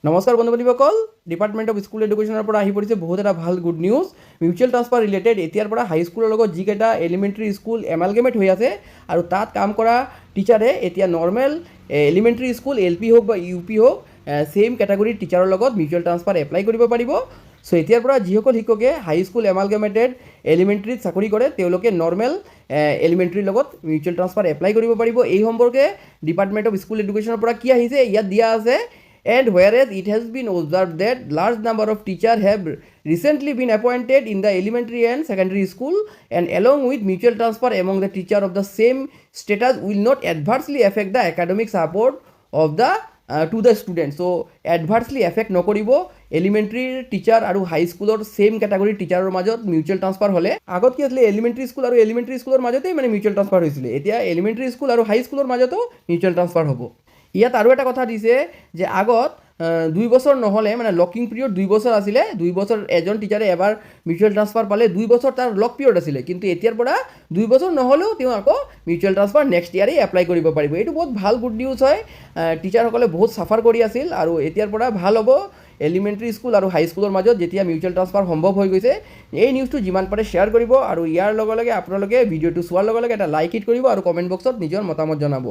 নমস্কাৰ বন্ধুসকল, department of school এডুকেশ্যনৰ পৰা আহি পৰিছে বহুত এটা ভাল good news. Mutual transfer related এতিয়াৰ পৰা হাই স্কুলৰ লগত যিকেইটা এলিমেণ্টাৰী স্কুল এমালগেমেট হৈ আছে আৰু তাত কাম কৰা টিচাৰে এতিয়া normal elementary school L P হওক বা ইউ পি হওক ছেইম কেটাগৰীৰ টিচাৰৰ লগত মিউচুৱেল ট্ৰান্সফাৰ এপ্লাই কৰিব পাৰিব। চ' এতিয়াৰ পৰা যিসকল শিক্ষকে হাই স্কুল এমালগেমেটেড এলিমেণ্টাৰীত চাকৰি কৰে তেওঁলোকে নৰ্মেল এলিমেণ্টাৰীৰ লগত মিউচুৱেল ট্ৰান্সফাৰ এপ্লাই কৰিব পাৰিব। এই সম্পৰ্কে ডিপাৰ্টমেণ্ট অফ স্কুল এডুকেশ্যনৰ পৰা কি আহিছে ইয়াত দিয়া আছে। And whereas it has been observed that large number of teachers have recently been appointed in the elementary and secondary school, and along with mutual transfer among the teacher of the same status will not adversely affect the academic support of the to the students. So adversely affect নকৰিব elementary teacher আৰু হাই স্কুলৰ same কেটাগৰীৰ টিচাৰৰ মাজত mutual transfer হ'লে। আগত কি আছিলে elementary school আৰু elementary স্কুলৰ মাজতেই মানে মিউচুৱেল ট্ৰান্সফাৰ হৈছিলে, এতিয়া এলিমেণ্টাৰী স্কুল আৰু হাই স্কুলৰ মাজতো মিউচুৱেল ট্ৰান্সফাৰ হ'ব। ইয়াত আৰু এটা কথা দিছে যে আগত 2 বছৰ নহ'লে মানে লকিং পিৰিয়ড 2 বছৰ আছিলে, 2 বছৰ এজন টিচাৰে এবাৰ মিউচুৱেল ট্ৰান্সফাৰ পালে 2 বছৰ তাৰ লক পিৰিয়ড আছিলে, কিন্তু এতিয়াৰ পৰা 2 বছৰ নহ'লেও তেওঁ আকৌ মিউচুৱেল ট্ৰান্সফাৰ নেক্সট ইয়াৰেই এপ্লাই কৰিব পাৰিব। এইটো বহুত ভাল গুড নিউজ হয়। টিচাৰসকলে বহুত চাফাৰ কৰি আছিল আৰু এতিয়াৰ পৰা ভাল হ'ব এলিমেণ্টাৰী স্কুল আৰু হাই স্কুলৰ মাজত যেতিয়া মিউচুৱেল ট্ৰান্সফাৰ সম্ভৱ হৈ গৈছে। এই নিউজটো যিমান পাৰে শ্বেয়াৰ কৰিব আৰু ইয়াৰ লগে লগে আপোনালোকে ভিডিঅ'টো চোৱাৰ লগে লগে এটা লাইক হিট কৰিব আৰু কমেণ্ট বক্সত নিজৰ মতামত জনাব।